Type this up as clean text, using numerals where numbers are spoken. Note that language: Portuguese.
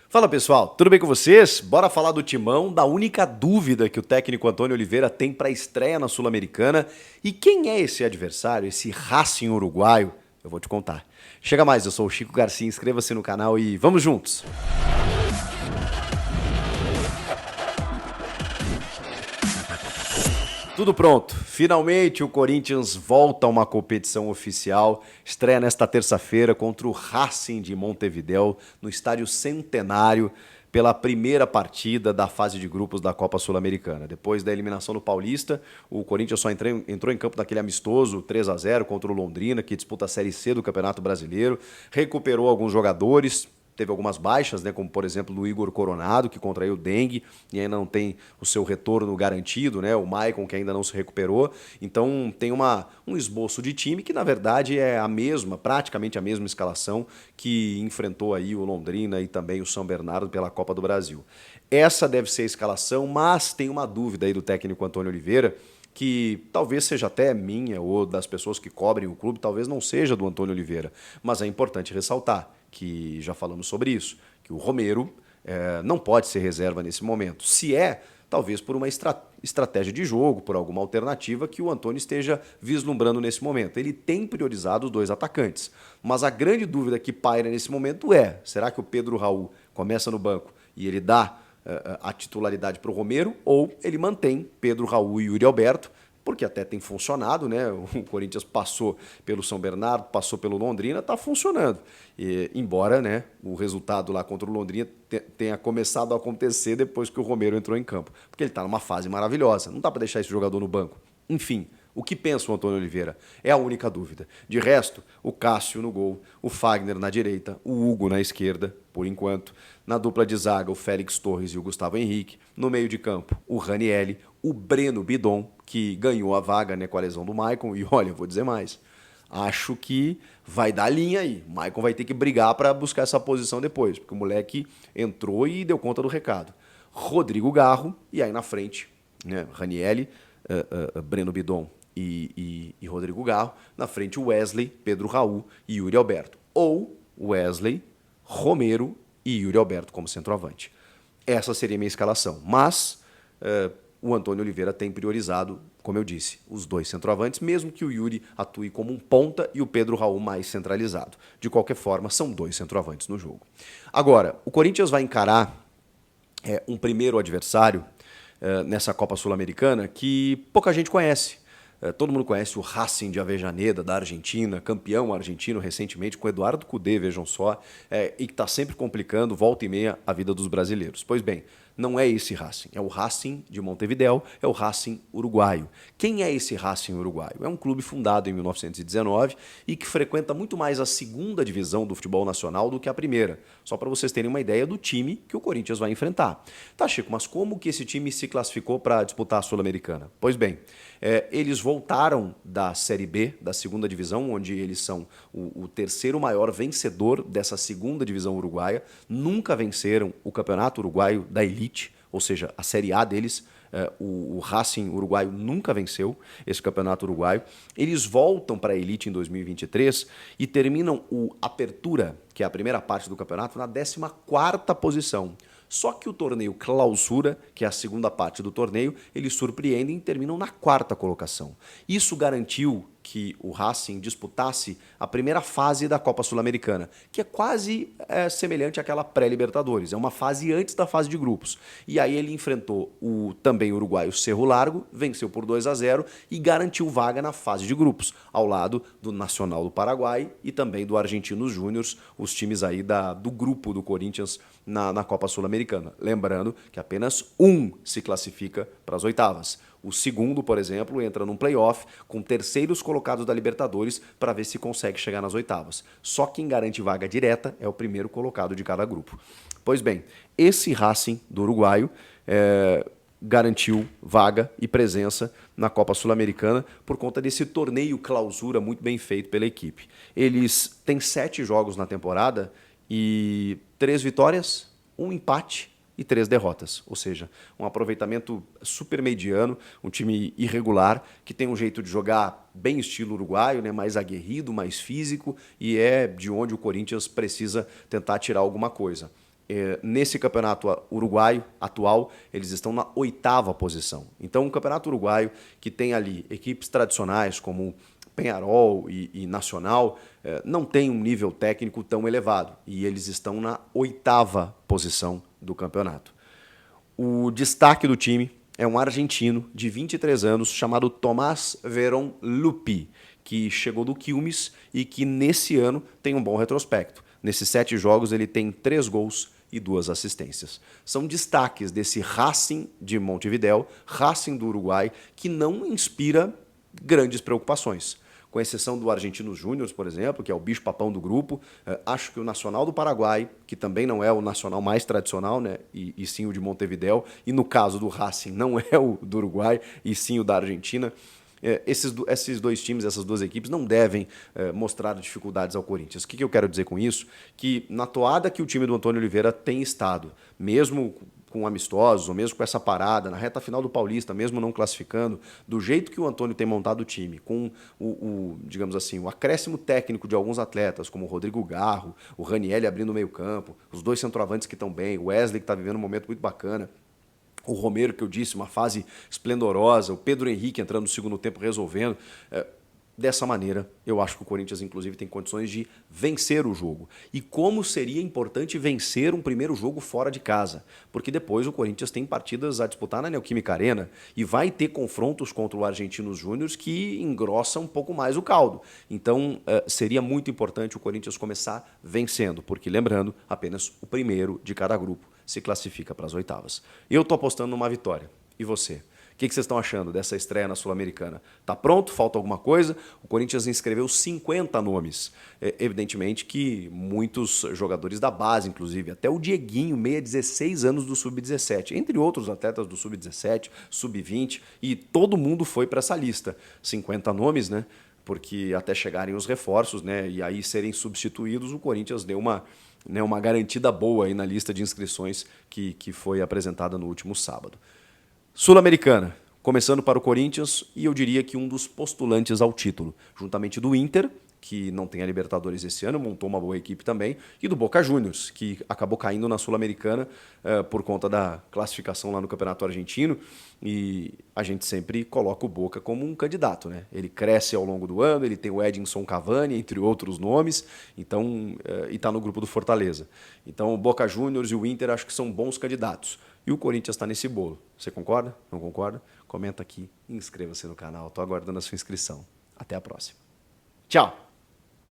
Fala pessoal, tudo bem com vocês? Bora falar do Timão, da única dúvida que o técnico Antônio Oliveira tem para a estreia na Sul-Americana. E quem é esse adversário, esse Racing uruguaio? Eu vou te contar. Chega mais, eu sou o Chico Garcia, inscreva-se no canal e vamos juntos! Tudo pronto. Finalmente o Corinthians volta a uma competição oficial. Estreia nesta terça-feira contra o Racing de Montevidéu, no Estádio Centenário, pela primeira partida da fase de grupos da Copa Sul-Americana. Depois da eliminação no Paulista, o Corinthians só entrou em campo naquele amistoso 3-0 contra o Londrina, que disputa a Série C do Campeonato Brasileiro. Recuperou alguns jogadores. Teve algumas baixas, né, como por exemplo o Igor Coronado, que contraiu dengue e ainda não tem o seu retorno garantido, né, o Maicon, que ainda não se recuperou. Então tem um esboço de time que na verdade é a mesma, praticamente a mesma escalação que enfrentou aí o Londrina e também o São Bernardo pela Copa do Brasil. Essa deve ser a escalação, mas tem uma dúvida aí do técnico Antônio Oliveira, que talvez seja até minha ou das pessoas que cobrem o clube, talvez não seja do Antônio Oliveira, mas é importante ressaltar que já falamos sobre isso, que o Romero não pode ser reserva nesse momento. Se é, talvez por uma estratégia de jogo, por alguma alternativa que o Antônio esteja vislumbrando nesse momento. Ele tem priorizado os dois atacantes, mas a grande dúvida que paira nesse momento é, será que o Pedro Raul começa no banco e ele dá a titularidade para o Romero, ou ele mantém Pedro Raul e Yuri Alberto, porque até tem funcionado, né? O Corinthians passou pelo São Bernardo, passou pelo Londrina, está funcionando. E, embora, né, o resultado lá contra o Londrina tenha começado a acontecer depois que o Romero entrou em campo, porque ele está numa fase maravilhosa, não dá para deixar esse jogador no banco. Enfim, o que pensa o Antônio Oliveira? É a única dúvida. De resto, o Cássio no gol, o Fagner na direita, o Hugo na esquerda, por enquanto. Na dupla de zaga, o Félix Torres e o Gustavo Henrique. No meio de campo, o Ranielli, o Breno Bidon, que ganhou a vaga, né, com a lesão do Maicon. E olha, vou dizer mais. Acho que vai dar linha aí. O Maicon vai ter que brigar para buscar essa posição depois, porque o moleque entrou e deu conta do recado. Rodrigo Garro, e aí na frente, né, Ranielli, Breno Bidon e Rodrigo Garro. Na frente, Wesley, Pedro Raul e Yuri Alberto. Ou Wesley, Romero e Yuri Alberto como centroavante. Essa seria a minha escalação. Mas o Antônio Oliveira tem priorizado, como eu disse, os dois centroavantes, mesmo que o Yuri atue como um ponta e o Pedro Raul mais centralizado. De qualquer forma, são dois centroavantes no jogo. Agora, o Corinthians vai encarar um primeiro adversário nessa Copa Sul-Americana que pouca gente conhece. Todo mundo conhece o Racing de Avellaneda, da Argentina, campeão argentino recentemente, com Eduardo Cudê, vejam só, e que está sempre complicando, volta e meia, a vida dos brasileiros. Pois bem, não é esse Racing, é o Racing de Montevidéu, é o Racing uruguaio. Quem é esse Racing uruguaio? É um clube fundado em 1919 e que frequenta muito mais a segunda divisão do futebol nacional do que a primeira. Só para vocês terem uma ideia do time que o Corinthians vai enfrentar. Tá, Chico, mas como que esse time se classificou para disputar a Sul-Americana? Pois bem, eles voltaram da Série B, da segunda divisão, onde eles são o terceiro maior vencedor dessa segunda divisão uruguaia. Nunca venceram o Campeonato Uruguaio da Elite, ou seja, a Série A deles. O Racing uruguaio nunca venceu esse campeonato uruguaio. Eles voltam para a Elite em 2023 e terminam o Apertura, que é a primeira parte do campeonato, na 14ª posição. Só que o torneio Clausura, que é a segunda parte do torneio, eles surpreendem e terminam na 4ª colocação. Isso garantiu que o Racing disputasse a primeira fase da Copa Sul-Americana, que é quase semelhante àquela pré-Libertadores, é uma fase antes da fase de grupos. E aí ele enfrentou o também uruguaio Cerro Largo, venceu por 2-0 e garantiu vaga na fase de grupos, ao lado do Nacional do Paraguai e também do Argentinos Júniors, os times aí do grupo do Corinthians na Copa Sul-Americana. Lembrando que apenas um se classifica para as oitavas. O segundo, por exemplo, entra num playoff com terceiros colocados da Libertadores para ver se consegue chegar nas oitavas. Só quem garante vaga direta é o primeiro colocado de cada grupo. Pois bem, esse Racing do uruguaio garantiu vaga e presença na Copa Sul-Americana por conta desse torneio Clausura muito bem feito pela equipe. Eles têm 7 jogos na temporada e 3 vitórias, 1 empate e 3 derrotas, ou seja, um aproveitamento super mediano, um time irregular, que tem um jeito de jogar bem estilo uruguaio, né, mais aguerrido, mais físico, e é de onde o Corinthians precisa tentar tirar alguma coisa. Nesse campeonato uruguaio atual, eles estão na 8ª posição. Então, um campeonato uruguaio que tem ali equipes tradicionais como Peñarol e Nacional, não tem um nível técnico tão elevado. E eles estão na 8ª posição do campeonato. O destaque do time é um argentino de 23 anos chamado Tomás Verón Lupi, que chegou do Quilmes e que nesse ano tem um bom retrospecto. Nesses 7 jogos ele tem 3 gols e 2 assistências. São destaques desse Racing de Montevidéu, Racing do Uruguai, que não inspira grandes preocupações. Com exceção do Argentinos Júnior, por exemplo, que é o bicho-papão do grupo, acho que o Nacional do Paraguai, que também não é o nacional mais tradicional, né, e sim o de Montevidéu, e no caso do Racing não é o do Uruguai, e sim o da Argentina, esses 2 times, essas 2 equipes não devem mostrar dificuldades ao Corinthians. O que eu quero dizer com isso? Que na toada que o time do Antônio Oliveira tem estado, mesmo com amistosos, ou mesmo com essa parada, na reta final do Paulista, mesmo não classificando, do jeito que o Antônio tem montado o time, com digamos assim, o acréscimo técnico de alguns atletas, como o Rodrigo Garro, o Ranielli abrindo o meio campo, os 2 centroavantes que estão bem, o Wesley que está vivendo um momento muito bacana, o Romero, que eu disse, uma fase esplendorosa, o Pedro Henrique entrando no segundo tempo resolvendo. Dessa maneira, eu acho que o Corinthians, inclusive, tem condições de vencer o jogo. E como seria importante vencer um primeiro jogo fora de casa? Porque depois o Corinthians tem partidas a disputar na Neoquímica Arena e vai ter confrontos contra o Argentinos Júnior que engrossam um pouco mais o caldo. Então, seria muito importante o Corinthians começar vencendo, porque, lembrando, apenas o primeiro de cada grupo se classifica para as 8ª. Eu estou apostando numa vitória. E você? O que vocês estão achando dessa estreia na Sul-Americana? Está pronto? Falta alguma coisa? O Corinthians inscreveu 50 nomes. Evidentemente que muitos jogadores da base, inclusive, até o Dieguinho, meia 16 anos do Sub-17, entre outros atletas do Sub-17, Sub-20, e todo mundo foi para essa lista. 50 nomes, né? Porque até chegarem os reforços, né? E aí serem substituídos, o Corinthians deu uma garantida boa aí na lista de inscrições que foi apresentada no último sábado. Sul-Americana, começando para o Corinthians, e eu diria que um dos postulantes ao título, juntamente do Inter, que não tem a Libertadores esse ano, montou uma boa equipe também, e do Boca Juniors, que acabou caindo na Sul-Americana por conta da classificação lá no Campeonato Argentino, e a gente sempre coloca o Boca como um candidato, né? Ele cresce ao longo do ano, ele tem o Edinson Cavani, entre outros nomes, então, e está no grupo do Fortaleza. Então o Boca Juniors e o Inter acho que são bons candidatos. E o Corinthians está nesse bolo. Você concorda? Não concorda? Comenta aqui e inscreva-se no canal. Estou aguardando a sua inscrição. Até a próxima. Tchau!